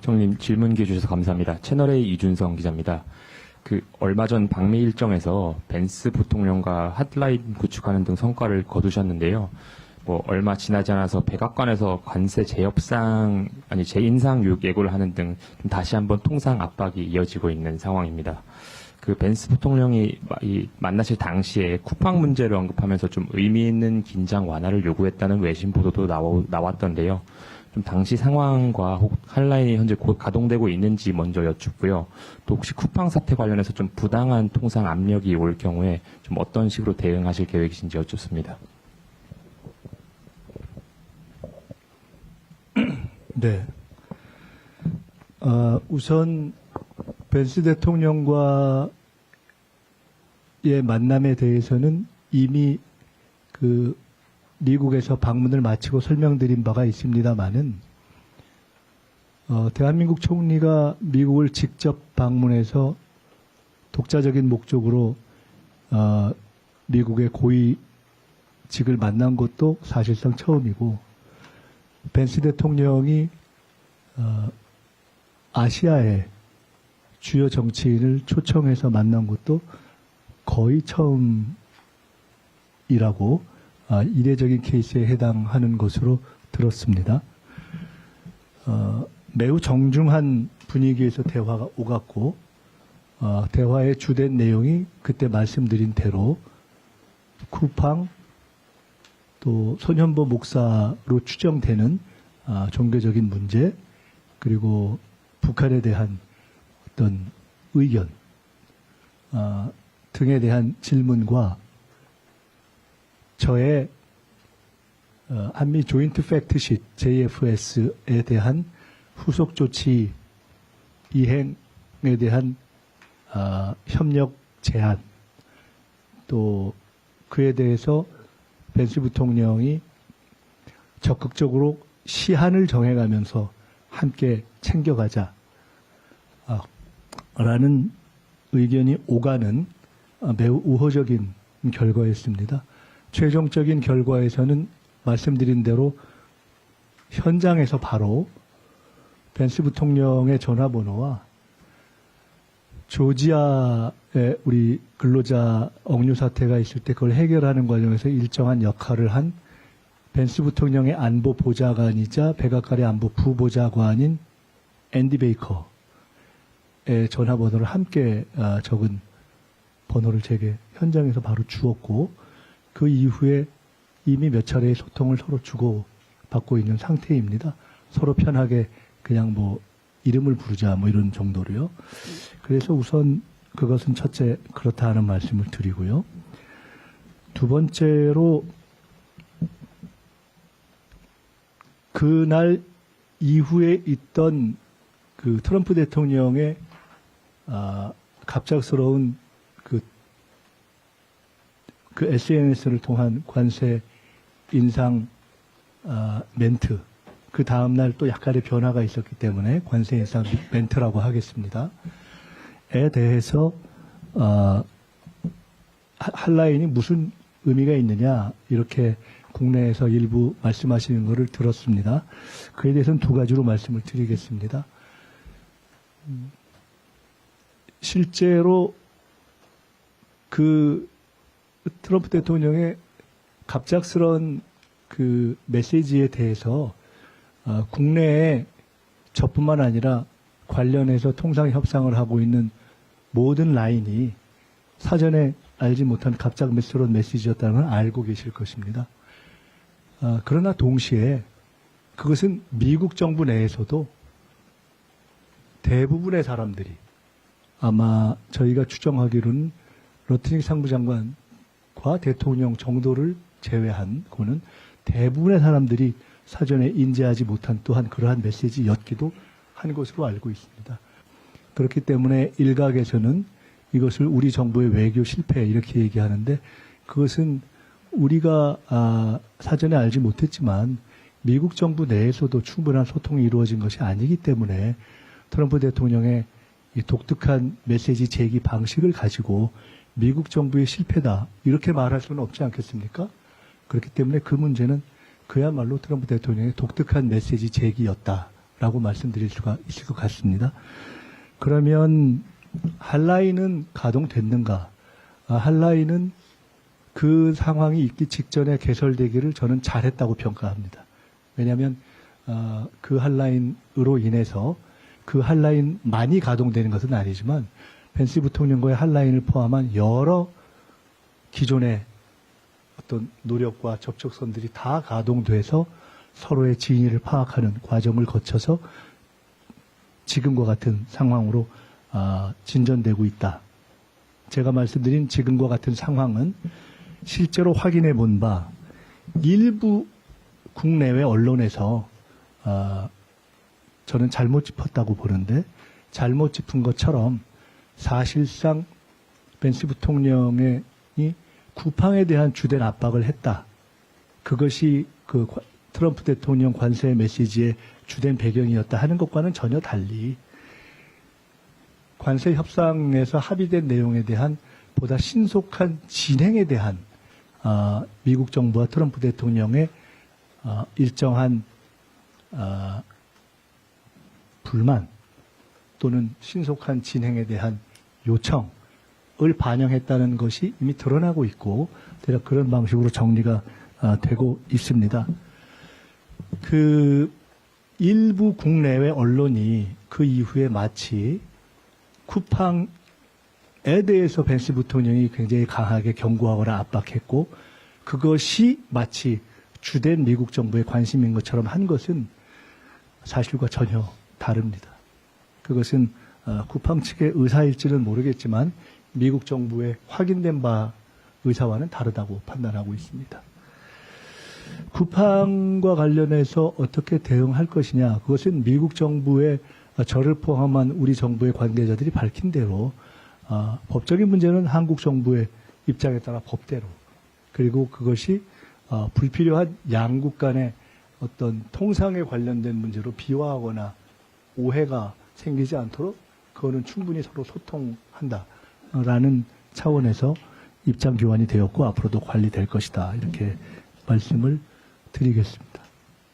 대통령님 질문 기회 주셔서 감사합니다. 채널A 이준성 기자입니다. 얼마 전 방미 일정에서 벤스 부통령과 핫라인 구축하는 등 성과를 거두셨는데요. 얼마 지나지 않아서 백악관에서 관세 재협상, 재인상 예고를 하는 등 좀 다시 한번 통상 압박이 이어지고 있는 상황입니다. 벤스 부통령이 만나실 당시에 쿠팡 문제를 언급하면서 좀 의미 있는 긴장 완화를 요구했다는 외신 보도도 나왔던데요. 좀 당시 상황과 핫라인이 현재 가동되고 있는지 먼저 여쭙고요. 또 혹시 쿠팡 사태 관련해서 좀 부당한 통상 압력이 올 경우에 좀 어떤 식으로 대응하실 계획이신지 여쭙습니다. 네. 우선 벤스 대통령과의 만남에 대해서는 이미 미국에서 방문을 마치고 설명드린 바가 있습니다만은 대한민국 총리가 미국을 직접 방문해서 독자적인 목적으로 미국의 고위직을 만난 것도 사실상 처음이고, 벤스 대통령이 아시아의 주요 정치인을 초청해서 만난 것도 거의 처음이라고 이례적인 케이스에 해당하는 것으로 들었습니다. 매우 정중한 분위기에서 대화가 오갔고, 대화의 주된 내용이 그때 말씀드린 대로 쿠팡 또 손현보 목사로 추정되는 종교적인 문제, 그리고 북한에 대한 어떤 의견 등에 대한 질문과 저의 한미 조인트 팩트시트 JFS에 대한 후속 조치 이행에 대한 협력 제안, 또 그에 대해서 벤스 부통령이 적극적으로 시한을 정해가면서 함께 챙겨가자 라는 의견이 오가는 매우 우호적인 결과였습니다. 최종적인 결과에서는 말씀드린 대로 현장에서 바로 벤스 부통령의 전화번호와 조지아에 우리 근로자 억류 사태가 있을 때 그걸 해결하는 과정에서 일정한 역할을 한 벤스 부통령의 안보 보좌관이자 백악관의 안보 부보좌관인 앤디 베이커의 전화번호를 함께 적은 번호를 제게 현장에서 바로 주었고, 그 이후에 이미 몇 차례의 소통을 서로 주고받고 있는 상태입니다. 서로 편하게 그냥 이름을 부르자 이런 정도로요. 그래서 우선 그것은 첫째 그렇다 하는 말씀을 드리고요. 두 번째로 그날 이후에 있던 트럼프 대통령의 갑작스러운 SNS를 통한 관세 인상 멘트, 그 다음날 또 약간의 변화가 있었기 때문에 관세 인상 멘트라고 하겠습니다. 에 대해서 핫라인이 무슨 의미가 있느냐, 이렇게 국내에서 일부 말씀하시는 것을 들었습니다. 그에 대해서는 두 가지로 말씀을 드리겠습니다. 실제로 트럼프 대통령의 갑작스러운 메시지에 대해서 국내에 저뿐만 아니라 관련해서 통상 협상을 하고 있는 모든 라인이 사전에 알지 못한 갑작스러운 메시지였다는 걸 알고 계실 것입니다. 그러나 동시에 그것은 미국 정부 내에서도 대부분의 사람들이, 아마 저희가 추정하기로는 러트닝 상부장관과 대통령 정도를 제외한 거는 대부분의 사람들이 사전에 인지하지 못한 또한 그러한 메시지였기도 한 것으로 알고 있습니다. 그렇기 때문에 일각에서는 이것을 우리 정부의 외교 실패 이렇게 얘기하는데, 그것은 우리가 사전에 알지 못했지만 미국 정부 내에서도 충분한 소통이 이루어진 것이 아니기 때문에 트럼프 대통령의 이 독특한 메시지 제기 방식을 가지고 미국 정부의 실패다 이렇게 말할 수는 없지 않겠습니까? 그렇기 때문에 그 문제는 그야말로 트럼프 대통령의 독특한 메시지 제기였다 라고 말씀드릴 수가 있을 것 같습니다. 그러면 한라인은 가동됐는가? 한라인은 그 상황이 있기 직전에 개설되기를 저는 잘했다고 평가합니다. 왜냐하면 그 한라인으로 인해서 그 한라인만이 가동되는 것은 아니지만 펜시 부통령과의 한라인을 포함한 여러 기존의 어떤 노력과 접촉선들이 다 가동돼서 서로의 진위를 파악하는 과정을 거쳐서 지금과 같은 상황으로 진전되고 있다. 제가 말씀드린 지금과 같은 상황은 실제로 확인해 본 바 일부 국내외 언론에서 저는 잘못 짚었다고 보는데 잘못 짚은 것처럼 사실상 펜시 부통령이 쿠팡에 대한 주된 압박을 했다. 그것이 그 트럼프 대통령 관세 메시지의 주된 배경이었다 하는 것과는 전혀 달리 관세 협상에서 합의된 내용에 대한 보다 신속한 진행에 대한 미국 정부와 트럼프 대통령의 일정한 불만 또는 신속한 진행에 대한 요청을 반영했다는 것이 이미 드러나고 있고 대략 그런 방식으로 정리가 되고 있습니다. 그 일부 국내외 언론이 그 이후에 마치 쿠팡에 대해서 펜시 부통령이 굉장히 강하게 경고하거나 압박했고 그것이 마치 주된 미국 정부의 관심인 것처럼 한 것은 사실과 전혀 다릅니다. 그것은 쿠팡 측의 의사일지는 모르겠지만 미국 정부의 확인된 바 의사와는 다르다고 판단하고 있습니다. 쿠팡과 관련해서 어떻게 대응할 것이냐, 그것은 미국 정부의 저를 포함한 우리 정부의 관계자들이 밝힌 대로 법적인 문제는 한국 정부의 입장에 따라 법대로, 그리고 그것이 불필요한 양국 간의 어떤 통상에 관련된 문제로 비화하거나 오해가 생기지 않도록 그거는 충분히 서로 소통한다라는 차원에서 입장 교환이 되었고 앞으로도 관리될 것이다, 이렇게 말씀을 드리겠습니다.